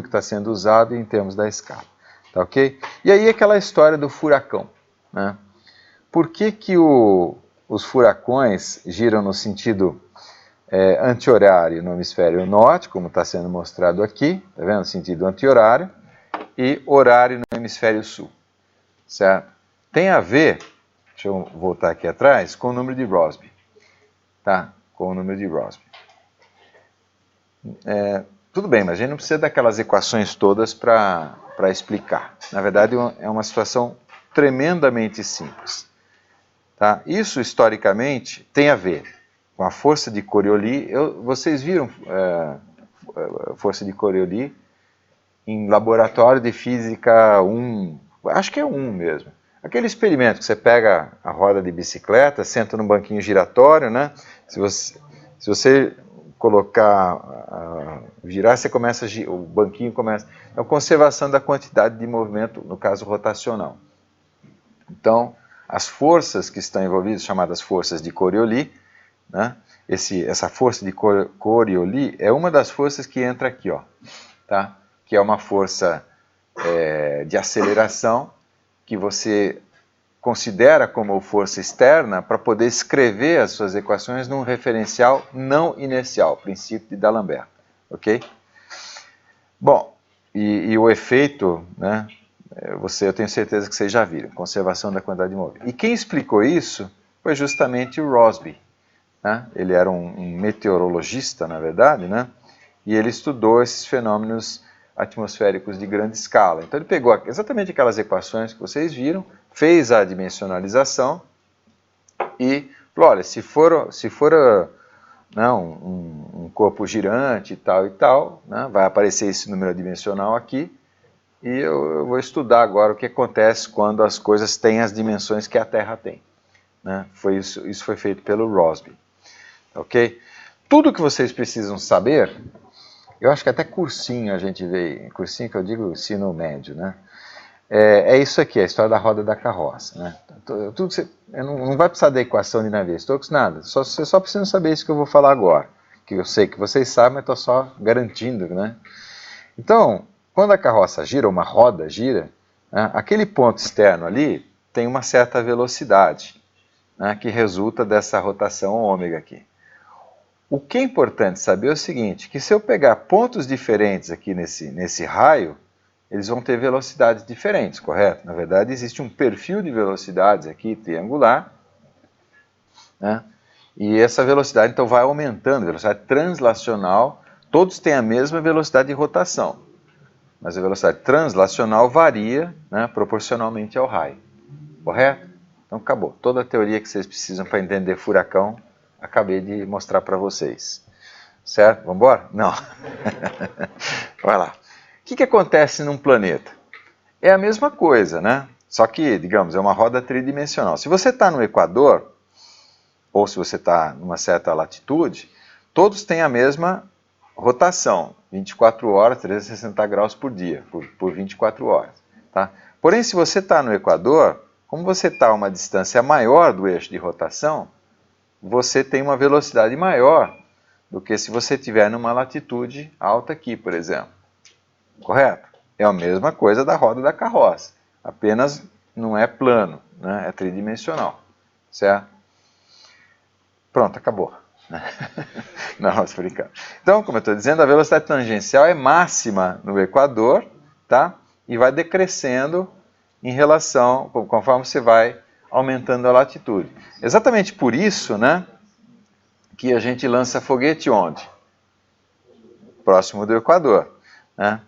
que está sendo usado em termos da escala. Tá ok? E aí aquela história do furacão, né? Por que que os furacões giram no sentido anti-horário no hemisfério norte, como está sendo mostrado aqui, tá vendo? Sentido anti-horário, e horário no hemisfério sul, certo? Tem a ver, deixa eu voltar aqui atrás, com o número de Rossby, tá? Com o número de Rossby. Tudo bem, mas a gente não precisa daquelas equações todas para explicar. Na verdade, é uma situação tremendamente simples. Tá? Isso, historicamente, tem a ver com a força de Coriolis. Vocês viram força de Coriolis em laboratório de física 1, acho que é 1 mesmo. Aquele experimento que você pega a roda de bicicleta, senta num banquinho giratório, né? Se você colocar, virar, você começa o banquinho começa. É a conservação da quantidade de movimento, no caso rotacional. Então, as forças que estão envolvidas, chamadas forças de Coriolis, né? Essa força de Coriolis é uma das forças que entra aqui, ó, tá? Que é uma força de aceleração que você considera como força externa para poder escrever as suas equações num referencial não inercial, princípio de D'Alembert, ok? Bom, e o efeito, né, eu tenho certeza que vocês já viram, conservação da quantidade de movimento. E quem explicou isso foi justamente o Rossby, né? Ele era um meteorologista, na verdade, né? E ele estudou esses fenômenos atmosféricos de grande escala. Então ele pegou exatamente aquelas equações que vocês viram, fez a dimensionalização e falou, olha, se for não, um corpo girante e tal, né, vai aparecer esse número dimensional aqui, e eu vou estudar agora o que acontece quando as coisas têm as dimensões que a Terra tem. Né? Isso foi feito pelo Rossby. Ok? Tudo que vocês precisam saber, eu acho que até cursinho a gente vê, cursinho que eu digo ensino médio, né? É isso aqui, a história da roda da carroça, né? Tudo que você, não vai precisar da equação de Navier-Stokes, nada. Você só precisa saber isso que eu vou falar agora. Que eu sei que vocês sabem, mas estou só garantindo, né? Então, quando a carroça gira, uma roda gira, né, aquele ponto externo ali tem uma certa velocidade, né, que resulta dessa rotação ômega aqui. O que é importante saber é o seguinte, que se eu pegar pontos diferentes aqui nesse raio, eles vão ter velocidades diferentes, correto? Na verdade, existe um perfil de velocidades aqui, triangular, né? E essa velocidade, então, vai aumentando, velocidade translacional, todos têm a mesma velocidade de rotação, mas a velocidade translacional varia, né, proporcionalmente ao raio, correto? Então, acabou. Toda a teoria que vocês precisam para entender furacão, acabei de mostrar para vocês. Certo? Vamos embora? Não. Vai lá. O que acontece num planeta? É a mesma coisa, né? Só que, digamos, é uma roda tridimensional. Se você está no Equador, ou se você está numa certa latitude, todos têm a mesma rotação, 24 horas, 360 graus por dia, por 24 horas. Tá? Porém, se você está no Equador, como você está a uma distância maior do eixo de rotação, você tem uma velocidade maior do que se você estiver numa latitude alta aqui, por exemplo. Correto? É a mesma coisa da roda da carroça, apenas não é plano, né? É tridimensional, certo? Pronto, acabou. Não, estou brincando. Então, como eu estou dizendo, a velocidade tangencial é máxima no Equador, tá? E vai decrescendo em relação, conforme você vai aumentando a latitude. Exatamente por isso, né, que a gente lança foguete onde? Próximo do Equador, né?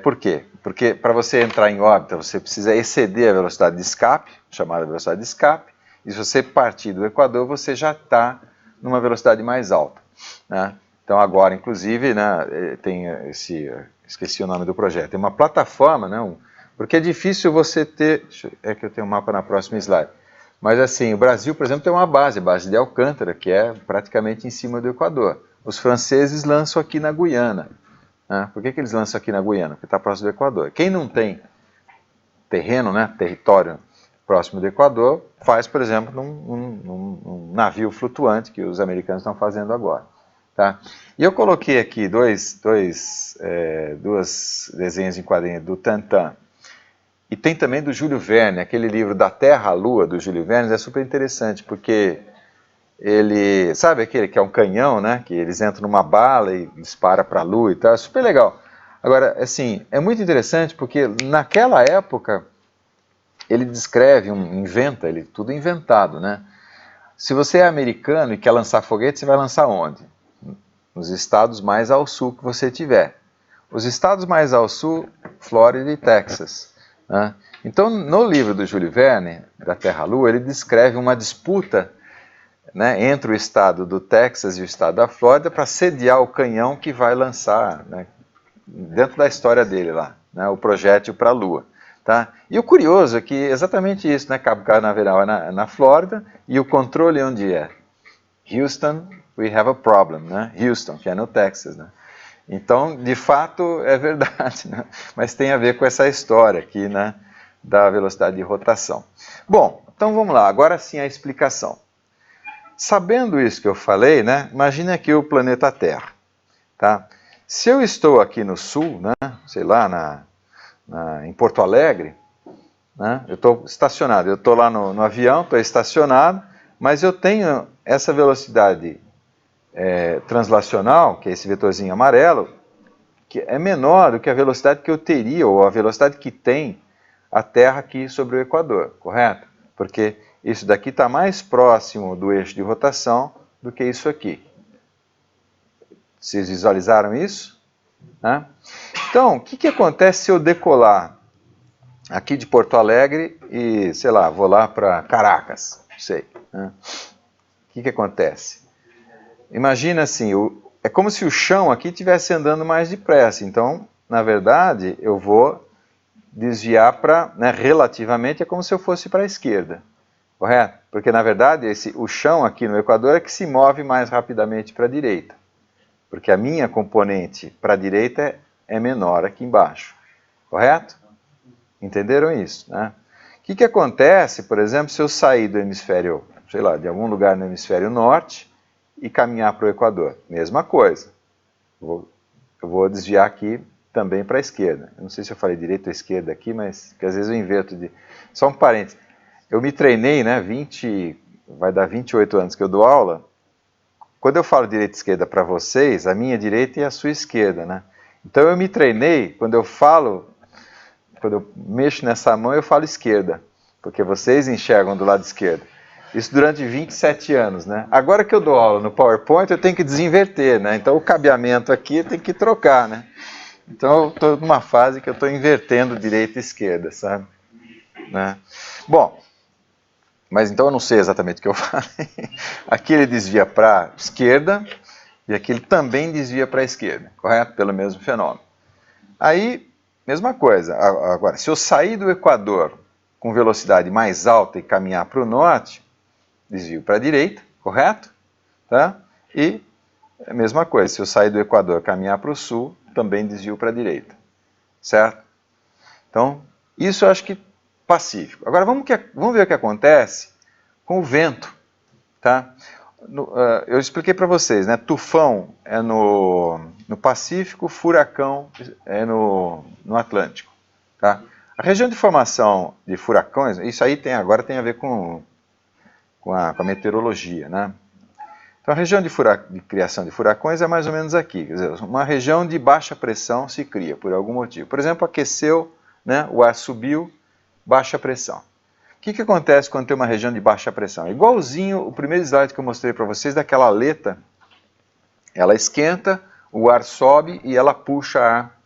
Por quê? Porque para você entrar em órbita, você precisa exceder a velocidade de escape, chamada velocidade de escape, e se você partir do Equador, você já está numa velocidade mais alta, né? Então agora, inclusive, né, tem esqueci o nome do projeto, tem uma plataforma, né, porque é difícil você ter, que eu tenho um mapa na próxima slide, mas assim, o Brasil, por exemplo, tem uma base de Alcântara, que é praticamente em cima do Equador. Os franceses lançam aqui na Guiana. Né? Por que eles lançam aqui na Guiana? Porque está próximo do Equador. Quem não tem terreno, né, território próximo do Equador, faz, por exemplo, num navio flutuante, que os americanos estão fazendo agora. Tá? E eu coloquei aqui dois desenhos em quadrinho do Tantan. E tem também do Júlio Verne, aquele livro Da Terra à Lua, do Júlio Verne, é super interessante, porque ele, sabe aquele que é um canhão, né? Que eles entram numa bala e dispara para a Lua e tal, é super legal. Agora, assim, é muito interessante porque naquela época ele descreve, inventa, ele tudo inventado, né? Se você é americano e quer lançar foguete, você vai lançar onde? Nos estados mais ao sul que você tiver. Os estados mais ao sul, Flórida e Texas. Né? Então, no livro do Júlio Verne, Da Terra à Lua, ele descreve uma disputa, né, entre o estado do Texas e o estado da Flórida para sediar o canhão que vai lançar, né, dentro da história dele lá, né, o projétil para a Lua. Tá? E o curioso é que exatamente isso, né, Cabo Canaveral é na Flórida e o controle onde é? Houston, we have a problem, né? Houston, que é no Texas, né? Então, de fato, é verdade, né? Mas tem a ver com essa história aqui, né, da velocidade de rotação. Bom, então vamos lá, agora sim a explicação. Sabendo isso que eu falei, né, imagine aqui o planeta Terra, tá? Se eu estou aqui no sul, né, sei lá, em Porto Alegre, né, eu estou estacionado, eu estou lá no avião, estou estacionado, mas eu tenho essa velocidade translacional, que é esse vetorzinho amarelo, que é menor do que a velocidade que eu teria, ou a velocidade que tem a Terra aqui sobre o Equador, correto? Porque isso daqui está mais próximo do eixo de rotação do que isso aqui. Vocês visualizaram isso? Né? Então, o que acontece se eu decolar aqui de Porto Alegre e, sei lá, vou lá para Caracas? Não sei. Né? O que acontece? Imagina assim, é como se o chão aqui estivesse andando mais depressa. Então, na verdade, eu vou desviar para, né, relativamente, é como se eu fosse para a esquerda. Correto? Porque, na verdade, o chão aqui no Equador é que se move mais rapidamente para a direita. Porque a minha componente para a direita é menor aqui embaixo. Correto? Entenderam isso, né? O que acontece, por exemplo, se eu sair do hemisfério, sei lá, de algum lugar no hemisfério norte e caminhar para o Equador? Mesma coisa. Eu vou desviar aqui também para a esquerda. Eu não sei se eu falei direita ou esquerda aqui, mas que às vezes eu inverto de... Só um parênteses. Eu me treinei, né, vai dar 28 anos que eu dou aula. Quando eu falo direita e esquerda para vocês, a minha direita e a sua esquerda, né? Então eu me treinei, quando eu mexo nessa mão, eu falo esquerda, porque vocês enxergam do lado esquerdo. Isso durante 27 anos, né? Agora que eu dou aula no PowerPoint, eu tenho que desinverter, né? Então o cabeamento aqui tem que trocar, né? Então eu estou numa fase que eu estou invertendo direita e esquerda, sabe? Né? Bom, mas então eu não sei exatamente o que eu falei. Aqui ele desvia para a esquerda e aqui ele também desvia para a esquerda, correto? Pelo mesmo fenômeno. Aí, mesma coisa. Agora, se eu sair do Equador com velocidade mais alta e caminhar para o norte, desvio para a direita, correto? Tá? E a mesma coisa, se eu sair do Equador e caminhar para o sul, também desvio para a direita. Certo? Então, isso eu acho que pacífico. Agora vamos ver o que acontece com o vento. Tá? Eu expliquei para vocês, né? Tufão é no Pacífico, furacão é no Atlântico. Tá? A região de formação de furacões, isso aí agora tem a ver com a meteorologia. Né? Então a região de criação de furacões é mais ou menos aqui. Quer dizer, uma região de baixa pressão se cria por algum motivo. Por exemplo, aqueceu, né? O ar subiu, baixa pressão. O que acontece quando tem uma região de baixa pressão? Igualzinho o primeiro slide que eu mostrei para vocês daquela aleta, ela esquenta, o ar sobe e ela puxa ar,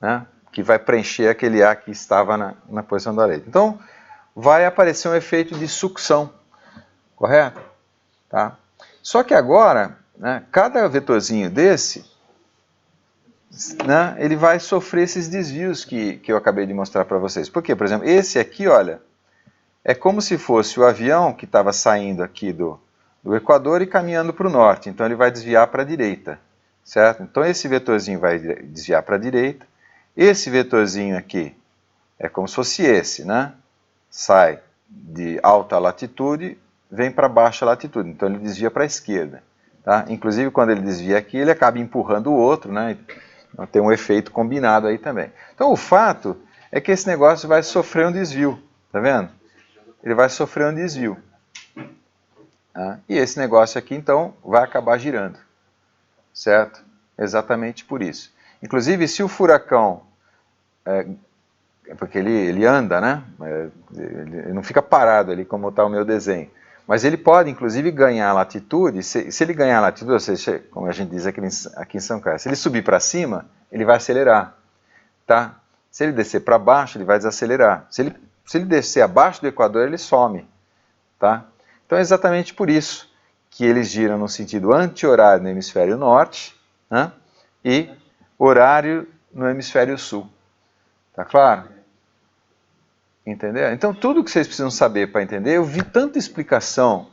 né, que vai preencher aquele ar que estava na posição da aleta. Então, vai aparecer um efeito de sucção, correto? Tá? Só que agora, né, cada vetorzinho desse, né, ele vai sofrer esses desvios que eu acabei de mostrar para vocês. Por quê? Por exemplo, esse aqui, olha, é como se fosse o avião que estava saindo aqui do Equador e caminhando para o norte. Então ele vai desviar para a direita, certo? Então esse vetorzinho vai desviar para a direita. Esse vetorzinho aqui é como se fosse esse, né? Sai de alta latitude, vem para baixa latitude. Então ele desvia para a esquerda. Tá? Inclusive, quando ele desvia aqui, ele acaba empurrando o outro, né? Então, tem um efeito combinado aí também. Então, o fato é que esse negócio vai sofrer um desvio, tá vendo? Ele vai sofrer um desvio. Tá? E esse negócio aqui, então, vai acabar girando, certo? Exatamente por isso. Inclusive, se o furacão... porque ele anda, né? Ele não fica parado ali como está o meu desenho. Mas ele pode, inclusive, ganhar latitude. Se ele ganhar latitude, ou seja, como a gente diz aqui em São Carlos, se ele subir para cima, ele vai acelerar. Tá? Se ele descer para baixo, ele vai desacelerar. Se ele descer abaixo do Equador, ele some. Tá? Então é exatamente por isso que eles giram no sentido anti-horário no hemisfério norte, né? E horário no hemisfério sul. Tá claro? Entendeu? Então tudo que vocês precisam saber para entender, eu vi tanta explicação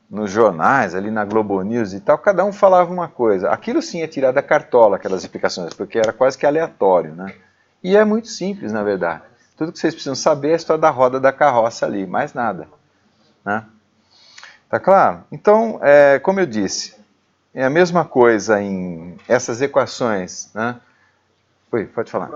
nos jornais, ali na Globo News e tal, cada um falava uma coisa. Aquilo sim é tirar da cartola, aquelas explicações, porque era quase que aleatório, né? E é muito simples, na verdade. Tudo que vocês precisam saber é a história da roda da carroça ali, mais nada. Né? Tá claro? Então, como eu disse, é a mesma coisa em essas equações, né? Oi, pode falar.